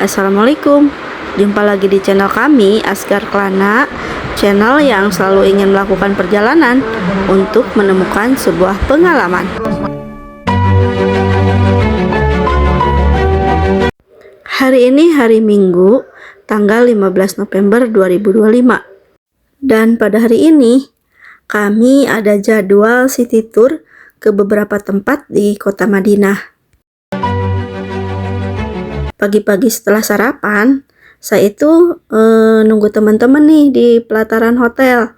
Assalamualaikum. Jumpa lagi di channel kami, Asgar Klana, channel yang selalu ingin melakukan perjalanan untuk menemukan sebuah pengalaman. Hari ini hari Minggu, tanggal 15 November 2025. Dan pada hari ini, kami ada jadwal city tour ke beberapa tempat di kota Madinah. Pagi-pagi setelah sarapan, saya itu nunggu teman-teman nih di pelataran hotel.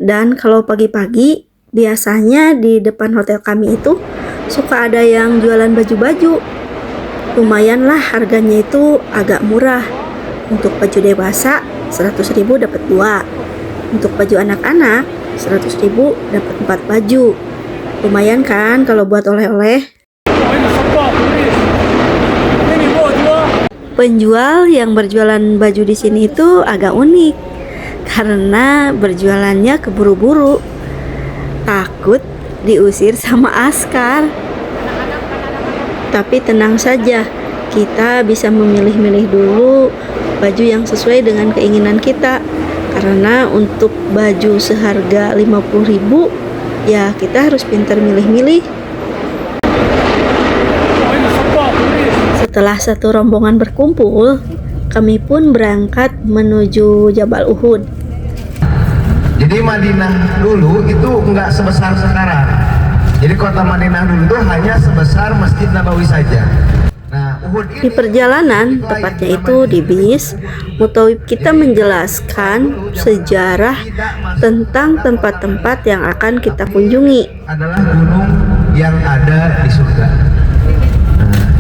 Dan kalau pagi-pagi, biasanya di depan hotel kami itu suka ada yang jualan baju-baju. Lumayan lah, harganya itu agak murah. Untuk baju dewasa 100.000 dapat 2. Untuk baju anak-anak 100.000 dapat 4 baju. Lumayan kan kalau buat oleh-oleh. Penjual yang berjualan baju di sini itu agak unik karena berjualannya keburu-buru, takut diusir sama askar. Tapi tenang saja, kita bisa memilih-milih dulu baju yang sesuai dengan keinginan kita. Karena untuk baju seharga 50.000, ya kita harus pintar milih-milih. Setelah satu rombongan berkumpul, kami pun berangkat menuju Jabal Uhud. Jadi Madinah dulu itu nggak sebesar sekarang. Jadi kota Madinah dulu itu hanya sebesar Masjid Nabawi saja. Nah, Uhud ini, di perjalanan, tepatnya itu di bis, Mutawib kita menjelaskan sejarah tentang tempat-tempat yang akan kita kunjungi. Adalah gunung yang ada di surga.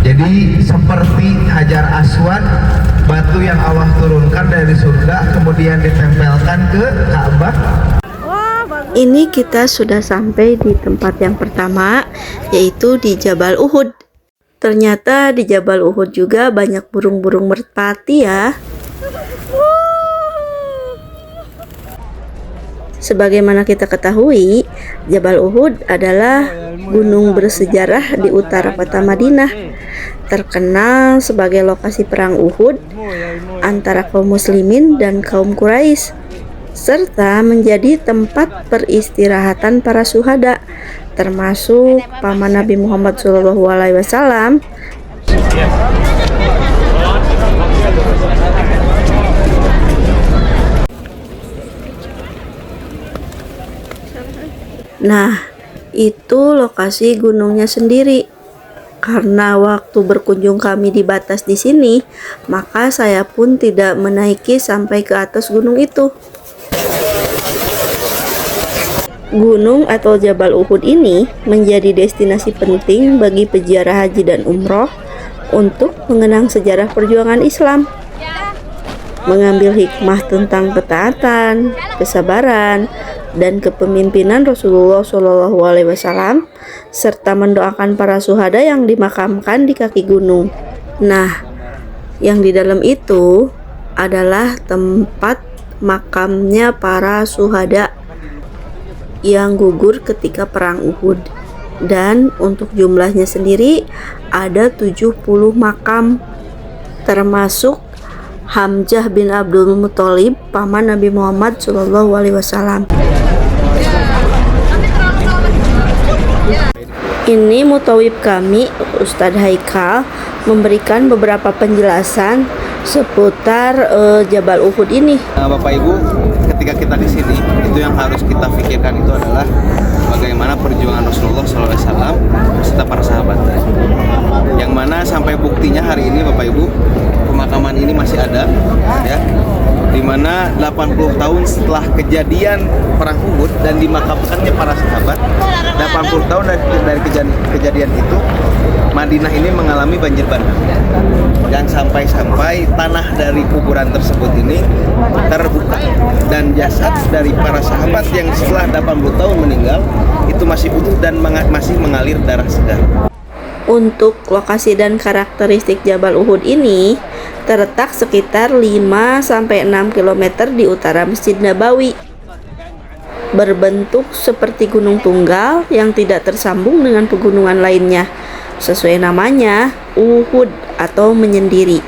Jadi seperti Hajar Aswad, batu yang Allah turunkan dari surga kemudian ditempelkan ke Ka'bah. Ini kita sudah sampai di tempat yang pertama, yaitu di Jabal Uhud. Ternyata di Jabal Uhud juga banyak burung-burung merpati ya. Sebagaimana kita ketahui, Jabal Uhud adalah gunung bersejarah di utara kota Madinah, terkenal sebagai lokasi perang Uhud antara kaum muslimin dan kaum Quraisy, serta menjadi tempat peristirahatan para syuhada, termasuk paman Nabi Muhammad SAW. Nah, itu lokasi gunungnya sendiri. Karena waktu berkunjung kami dibatas di sini, maka saya pun tidak menaiki sampai ke atas gunung itu. Gunung atau Jabal Uhud ini menjadi destinasi penting bagi peziarah haji dan umroh untuk mengenang sejarah perjuangan Islam, mengambil hikmah tentang ketaatan, kesabaran, dan kepemimpinan Rasulullah SAW, serta mendoakan para syuhada yang dimakamkan di kaki gunung. Nah, yang di dalam itu adalah tempat makamnya para syuhada yang gugur ketika perang Uhud. Dan untuk jumlahnya sendiri ada 70 makam, termasuk Hamzah bin Abdul Muthalib, paman Nabi Muhammad SAW. Ini Mutawib kami, Ustadz Haikal, memberikan beberapa penjelasan seputar Jabal Uhud ini. Bapak Ibu, ketika kita di sini, itu yang harus kita pikirkan itu adalah bagaimana perjuangan Rasulullah SAW serta para sahabat. Yang mana sampai buktinya hari ini Bapak Ibu, pemakaman ini masih ada, ya. Dimana 80 tahun setelah kejadian perang Uhud dan dimakamkannya para sahabat, 80 tahun dari kejadian itu, Madinah ini mengalami banjir bandang, dan sampai tanah dari kuburan tersebut ini terbuka, dan jasad dari para sahabat yang setelah 80 tahun meninggal itu masih utuh dan masih mengalir darah segar. Untuk lokasi dan karakteristik Jabal Uhud ini terletak sekitar 5-6 km di utara Masjid Nabawi. Berbentuk seperti gunung tunggal yang tidak tersambung dengan pegunungan lainnya. Sesuai namanya, Uhud atau menyendiri.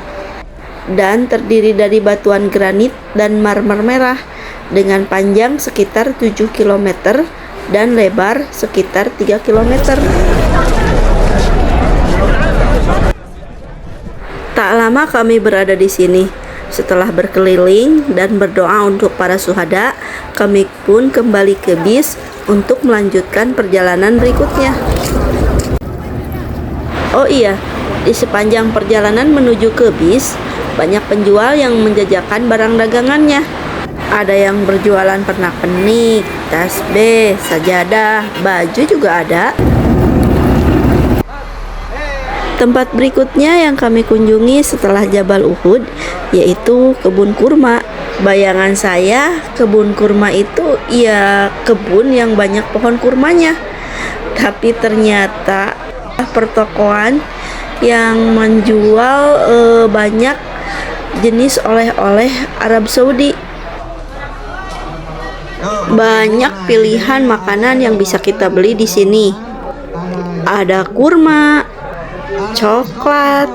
dan terdiri dari batuan granit dan marmer merah dengan panjang sekitar 7 km dan lebar sekitar 3 km. Tak lama kami berada di sini. Setelah berkeliling dan berdoa untuk para syuhada, kami pun kembali ke bis untuk melanjutkan perjalanan berikutnya. Oh iya, di sepanjang perjalanan menuju ke bis, banyak penjual yang menjajakan barang dagangannya. Ada yang berjualan pernak-pernik, tasbih, sajadah, baju juga ada. Tempat berikutnya yang kami kunjungi setelah Jabal Uhud yaitu kebun kurma. Bayangan saya kebun kurma itu ya kebun yang banyak pohon kurmanya. Tapi ternyata pertokoan yang menjual banyak jenis oleh-oleh Arab Saudi. Banyak pilihan makanan yang bisa kita beli di sini. Ada kurma, coklat,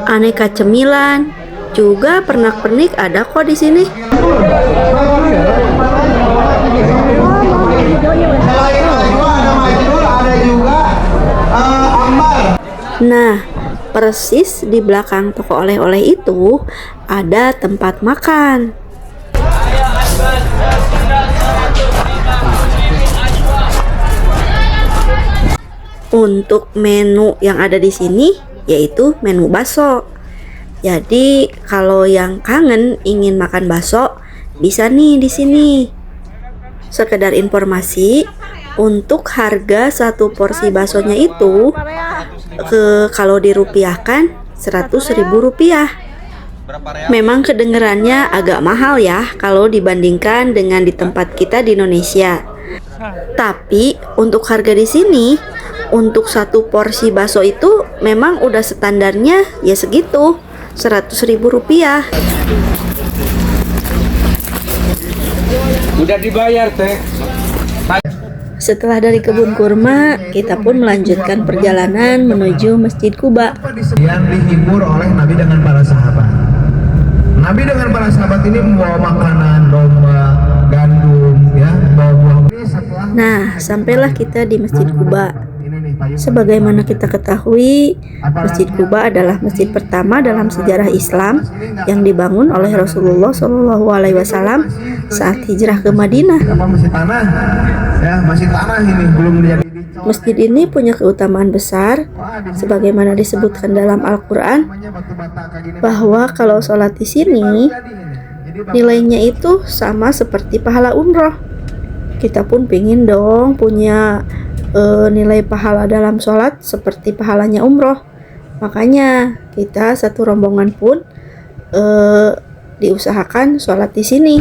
aneka cemilan, juga pernak-pernik ada kok di sini. Nah, persis di belakang toko oleh-oleh itu ada tempat makan. Untuk menu yang ada di sini yaitu menu bakso. Jadi kalau yang kangen ingin makan bakso bisa nih di sini. Sekedar informasi, untuk harga satu porsi baksonya itu kalau dirupiahkan 100.000 rupiah. Memang kedengerannya agak mahal ya kalau dibandingkan dengan di tempat kita di Indonesia. Tapi untuk harga di sini, untuk satu porsi bakso itu memang udah standarnya ya segitu, 100.000 rupiah. Udah dibayar teh. Setelah dari kebun kurma, kita pun melanjutkan perjalanan menuju Masjid Quba. Yang dihibur oleh Nabi dengan para sahabat. Nabi dengan para sahabat ini membawa makanan, domba, gandum, ya, bawa buah. Nah, sampailah kita di Masjid Quba. Sebagaimana kita ketahui, Masjid Quba adalah masjid pertama dalam sejarah Islam yang dibangun oleh Rasulullah SAW saat hijrah ke Madinah. Masih tanah, ya masih tanah ini belum jadi. Masjid ini punya keutamaan besar, sebagaimana disebutkan dalam Al-Quran, bahwa kalau sholat di sini nilainya itu sama seperti pahala umroh. Kita pun pingin dong punya nilai pahala dalam sholat seperti pahalanya umroh. Makanya kita satu rombongan pun diusahakan sholat di sini.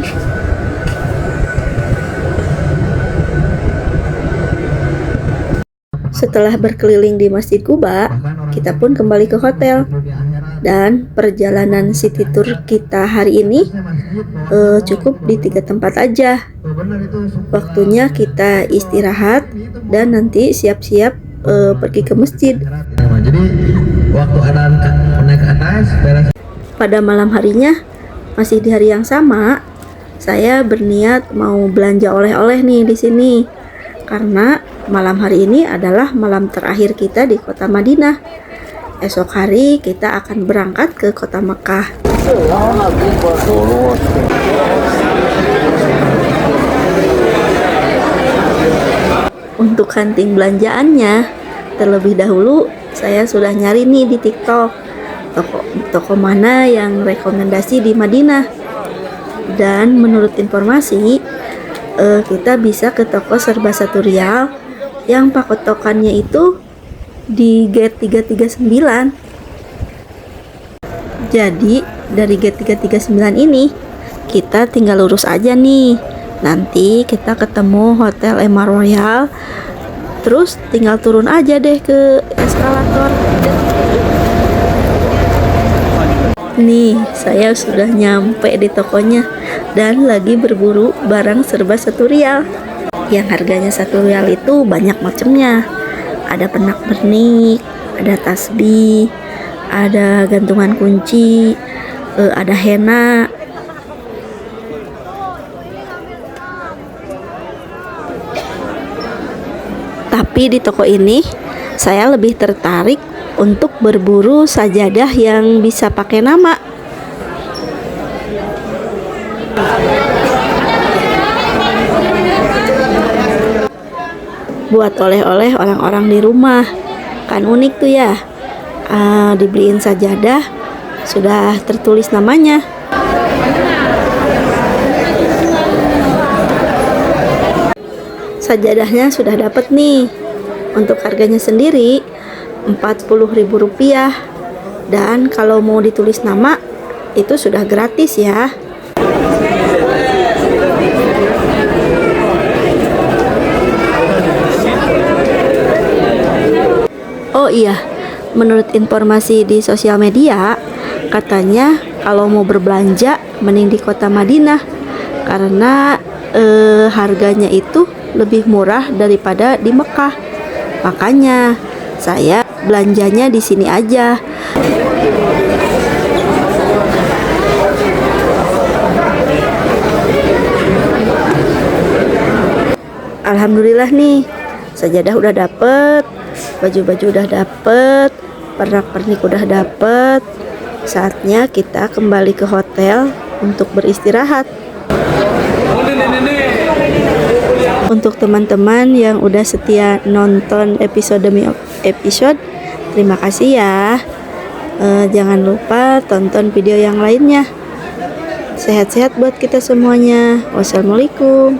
Setelah berkeliling di Masjid Quba, kita pun kembali ke hotel. Dan perjalanan city tour kita hari ini cukup di 3 tempat aja. Waktunya kita istirahat dan nanti siap-siap pergi ke masjid. Jadi waktu ada naik ke atas, pada malam harinya, masih di hari yang sama, saya berniat mau belanja oleh-oleh nih di sini. Karena malam hari ini adalah malam terakhir kita di kota Madinah. Esok hari kita akan berangkat ke kota Mekah. Untuk hunting belanjaannya, terlebih dahulu saya sudah nyari nih di TikTok toko mana yang rekomendasi di Madinah. Dan menurut informasi, kita bisa ke toko serba 1 rial yang pakotokannya itu di gate 339. Jadi dari gate 339 ini kita tinggal lurus aja nih. Nanti kita ketemu Hotel Ema Royal. Terus tinggal turun aja deh ke eskalator. Nih, saya sudah nyampe di tokonya dan lagi berburu barang serba 1 rial. Yang harganya 1 rial itu banyak macamnya. Ada pernak-pernik, ada tasbih, ada gantungan kunci, ada henna. Tapi di toko ini saya lebih tertarik untuk berburu sajadah yang bisa pakai nama. Buat oleh-oleh orang-orang di rumah, kan unik tuh ya. Dibeliin sajadah sudah tertulis namanya. Sajadahnya sudah dapat nih. Untuk harganya sendiri Rp40.000, dan kalau mau ditulis nama itu sudah gratis ya. Oh iya, menurut informasi di sosial media, katanya kalau mau berbelanja mending di kota Madinah karena harganya itu lebih murah daripada di Mekah. Makanya saya belanjanya di sini aja. Alhamdulillah nih, sajadah udah dapet, baju-baju udah dapet, pernak-pernik udah dapet. Saatnya kita kembali ke hotel untuk beristirahat. Untuk teman-teman yang udah setia nonton episode demi episode, terima kasih ya. Jangan lupa tonton video yang lainnya. Sehat-sehat buat kita semuanya. Wassalamualaikum.